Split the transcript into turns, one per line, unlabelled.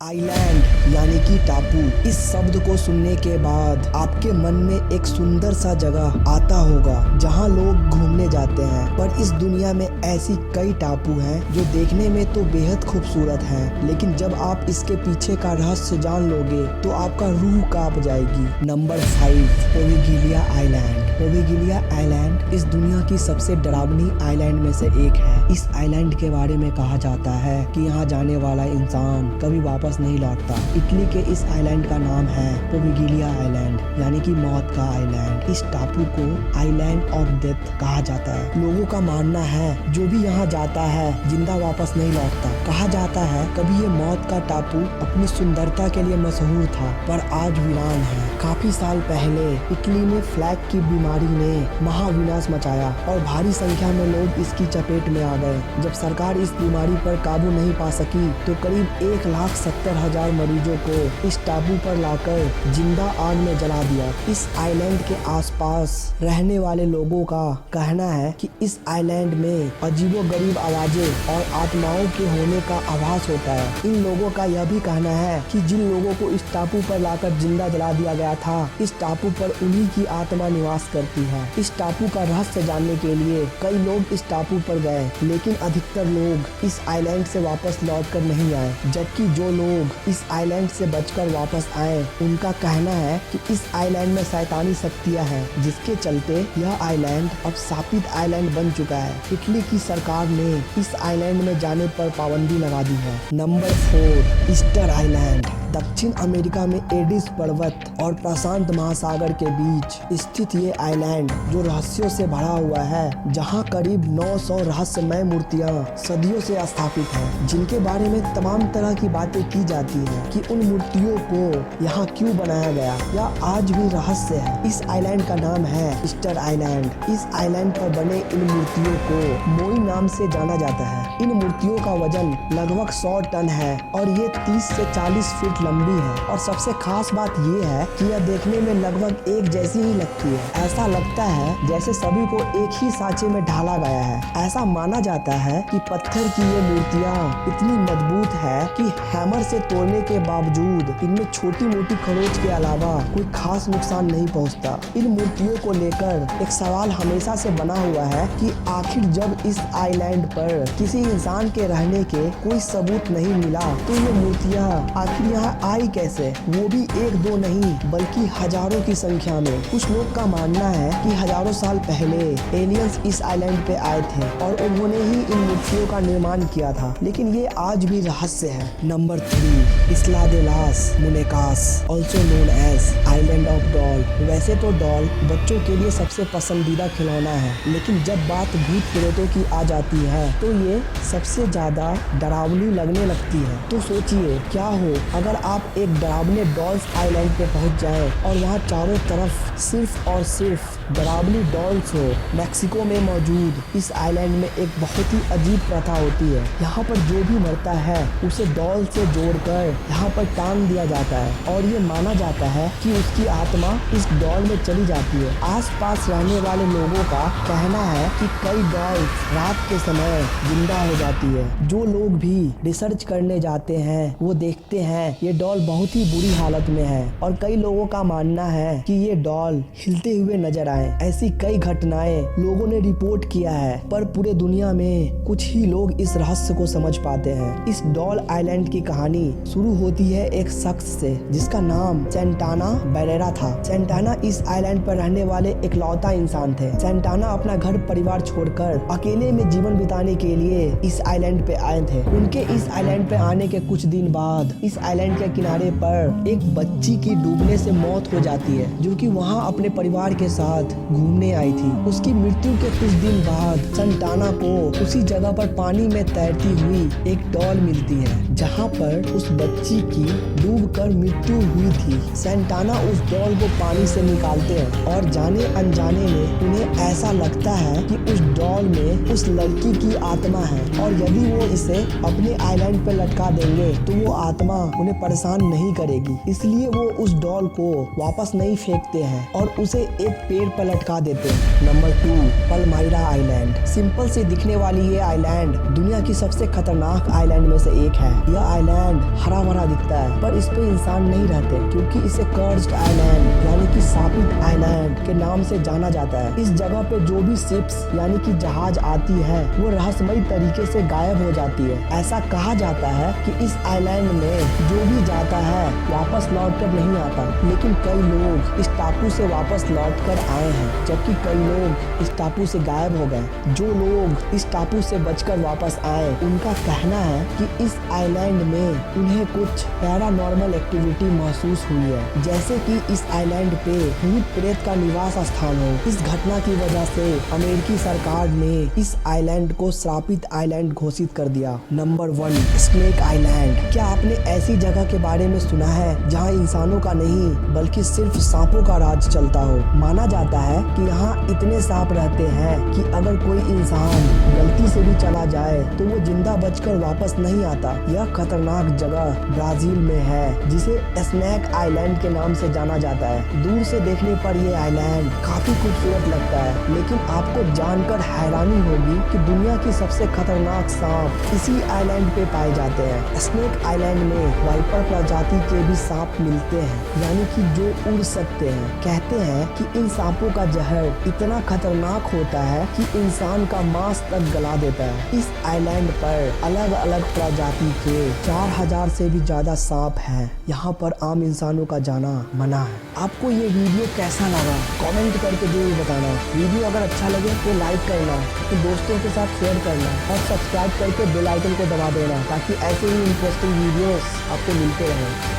Island यानी कि टापू। इस शब्द को सुनने के बाद आपके मन में एक सुंदर सा जगह आता होगा जहां लोग घूमने जाते हैं। पर इस दुनिया में ऐसी कई टापू हैं जो देखने में तो बेहद खूबसूरत हैं, लेकिन जब आप इसके पीछे का रहस्य जान लोगे तो आपका रूह कांप जाएगी। Number 5, Poveglia island. Poveglia island इस दुनिया की सबसे डरावनी आइलैंड में से एक है। इस आइलैंड के बारे में कहा जाता है कि यहाँ जाने वाला इंसान कभी वापस नहीं लौटता। इटली के इस आइलैंड का नाम है पोविगिलिया आइलैंड यानी कि मौत का आइलैंड। इस टापू को आइलैंड ऑफ डेथ कहा जाता है। लोगों का मानना है जो भी यहाँ जाता है जिंदा वापस नहीं लौटता। कहा जाता है कभी ये मौत का टापू अपनी सुंदरता के लिए मशहूर था, पर आज वीरान है। काफी साल पहले इटली में फ्लैग की बीमारी ने महाविनाश मचाया और भारी संख्या में लोग इसकी चपेट में आ गए। जब सरकार इस बीमारी पर काबू नहीं पा सकी तो करीब 1,70,000 मरीजों को इस टापू पर लाकर जिंदा आग में जला दिया। इस आइलैंड के आसपास रहने वाले लोगों का कहना है कि इस आइलैंड में अजीबोगरीब आवाजें और आत्माओं के होने का आभास होता है। इन लोगों का यह भी कहना है कि जिन लोगों को इस टापू पर लाकर जिंदा जला दिया गया था, इस टापू पर उन्हीं की आत्मा निवास करती है। इस टापू का रहस्य जानने के लिए कई लोग इस टापू पर गए, लेकिन अधिकतर लोग इस आइलैंड से वापस लौटकर नहीं आए। जबकि जो लोग इस आइलैंड से बचकर वापस आए, उनका कहना है कि इस आइलैंड में शैतानी शक्तियां हैं, जिसके चलते यह आइलैंड अब शापित आइलैंड बन चुका है। इटली की सरकार ने इस आइलैंड में जाने पर पाबंदी लगा दी है। Number 4, Easter island. दक्षिण अमेरिका में एडिस पर्वत और प्रशांत महासागर के बीच स्थित ये आइलैंड जो रहस्यों से भरा हुआ है, जहां करीब 900 रहस्यमय मूर्तियां सदियों से स्थापित हैं, जिनके बारे में तमाम तरह की बातें की जाती हैं कि उन मूर्तियों को यहाँ क्यों बनाया गया, यह आज भी रहस्य है। इस आइलैंड का नाम है ईस्टर आइलैंड। इस आइलैंड पर बने इन मूर्तियों को मोई नाम से जाना जाता है। इन मूर्तियों का वजन लगभग 100 टन है और ये 30 से 40 फीट लंबी है। और सबसे खास बात ये है कि यह देखने में लगभग एक जैसी ही लगती है। ऐसा लगता है जैसे सभी को एक ही सांचे में ढाला गया है। ऐसा माना जाता है कि पत्थर की ये मूर्तियाँ इतनी मजबूत है कि हैमर से तोड़ने के बावजूद इनमें छोटी मोटी खरोंच के अलावा कोई खास नुकसान नहीं पहुंचता। इन मूर्तियों को लेकर एक सवाल हमेशा से बना हुआ है कि आखिर जब इस आइलैंड पर किसी इंसान के रहने के कोई सबूत नहीं मिला तो ये मूर्तियाँ आखिर यहाँ आई कैसे, वो भी एक दो नहीं बल्कि हजारों की संख्या में। कुछ लोग का मानना है कि हजारों साल पहले एलियंस इस आइलैंड पे आए थे और उन्होंने ही इन मूर्तियों का निर्माण किया था, लेकिन ये आज भी रहस्य है। Number 3, Isla de las Munecas, also known as island of doll. वैसे तो डॉल बच्चों के लिए सबसे पसंदीदा खिलौना है, लेकिन जब बात भूत प्रेतों की आ जाती है तो ये सबसे ज्यादा डरावनी लगने लगती है। तो सोचिए क्या हो अगर आप एक डरावने डॉल्स आइलैंड पे पहुंच जाएं और वहाँ चारों तरफ सिर्फ और सिर्फ डरावनी डॉल्स हो। मैक्सिको में मौजूद इस आइलैंड में एक बहुत ही अजीब प्रथा होती है। यहाँ पर जो भी मरता है उसे डॉल से जोड़कर यहाँ पर टांग दिया जाता है और ये माना जाता है कि उसकी आत्मा इस डॉल में चली जाती है। आसपास रहने वाले लोगों का कहना है कि कई डॉल्स रात के समय जिंदा हो जाती है। जो लोग भी रिसर्च करने जाते हैं वो देखते हैं ये डॉल बहुत ही बुरी हालत में है और कई लोगों का मानना है कि ये डॉल हिलते हुए नजर आए। ऐसी कई घटनाएं लोगों ने रिपोर्ट किया है, पर पूरे दुनिया में कुछ ही लोग इस रहस्य को समझ पाते हैं। इस डॉल आइलैंड की कहानी शुरू होती है एक शख्स से जिसका नाम सेंटाना बेरेरा था। सेंटाना इस आइलैंड पर रहने वाले इकलौता इंसान थे। सेंटाना अपना घर परिवार छोड़कर अकेले में जीवन बिताने के लिए इस आइलैंड पे आए थे। उनके इस आइलैंड पे आने के कुछ दिन बाद इस आइलैंड के किनारे पर एक बच्ची की डूबने से मौत हो जाती है, जो कि वहाँ अपने परिवार के साथ घूमने आई थी। उसकी मृत्यु के कुछ दिन बाद सेंटाना को उसी जगह पर पानी में तैरती हुई एक डॉल मिलती है, जहाँ पर उस बच्ची की डूबकर मृत्यु हुई थी। सेंटाना उस डॉल को पानी से निकालते हैं और जाने अनजाने में उन्हें ऐसा लगता है कि उस डॉल में उस लड़की की आत्मा है और यदि वो इसे अपने आइलैंड पर लटका देंगे तो वो आत्मा उन्हें परेशान नहीं करेगी। इसलिए वो उस डॉल को वापस नहीं फेंकते हैं और उसे एक पेड़ पर लटका देते हैं। Number 2, पलमाइरा island. सिंपल से दिखने वाली ये आइलैंड दुनिया की सबसे खतरनाक आइलैंड में से एक है। यह आइलैंड हरा भरा दिखता है, पर इस पे इंसान नहीं रहते क्योंकि इसे कर्स्ड आइलैंड यानी कि शापित आइलैंड के नाम से जाना जाता है। इस जगह पे जो भी शिप्स यानी कि जहाज आती है वो रहस्यमयी तरीके से गायब हो जाती है। ऐसा कहा जाता है कि इस आइलैंड में जो भी जाता है वापस लौट कर नहीं आता, लेकिन कई लोग इस टापू से वापस लौट कर आए हैं, जबकि कई लोग इस टापू से गायब हो गए। जो लोग इस टापू से बचकर वापस आए उनका कहना है कि इस आइलैंड में उन्हें कुछ पैरानॉर्मल एक्टिविटी महसूस हुई है, जैसे कि इस आइलैंड पे भूत प्रेत का निवास स्थान हो। इस घटना की वजह से अमेरिकी सरकार ने इस आइलैंड को श्रापित आइलैंड घोषित कर दिया। Number 1, snake island. क्या आपने ऐसी जगह के बारे में सुना है जहां इंसानों का नहीं बल्कि सिर्फ सांपों का राज चलता हो? माना जाता है कि यहाँ इतने सांप रहते हैं कि अगर कोई इंसान गलती से भी चला जाए तो वो जिंदा बचकर वापस नहीं आता। यह खतरनाक जगह ब्राजील में है जिसे स्नेक आइलैंड के नाम से जाना जाता है। दूर से देखने पर यह आइलैंड काफी खूबसूरत लगता है, लेकिन आपको जानकर हैरानी होगी कि दुनिया की सबसे खतरनाक सांप इसी आइलैंड पे पाए जाते हैं। स्नेक आइलैंड में वाइपर प्रजाति के भी सांप मिलते हैं, यानी कि जो उड़ सकते हैं। कहते हैं कि इन सांपों का जहर इतना खतरनाक होता है कि इंसान का मांस तक गला देता है। इस आइलैंड पर अलग अलग प्रजाति के 4000 से भी ज्यादा सांप हैं। यहाँ पर आम इंसानों का जाना मना है। आपको ये वीडियो कैसा लगा कमेंट करके जरूर बताना। वीडियो अगर अच्छा लगे तो लाइक करना, तो दोस्तों के साथ शेयर करना और सब्सक्राइब करके बेल आइकन को दबा देना ताकि ऐसे ही इंटरेस्टिंग वीडियोस आपको मिलते रहें।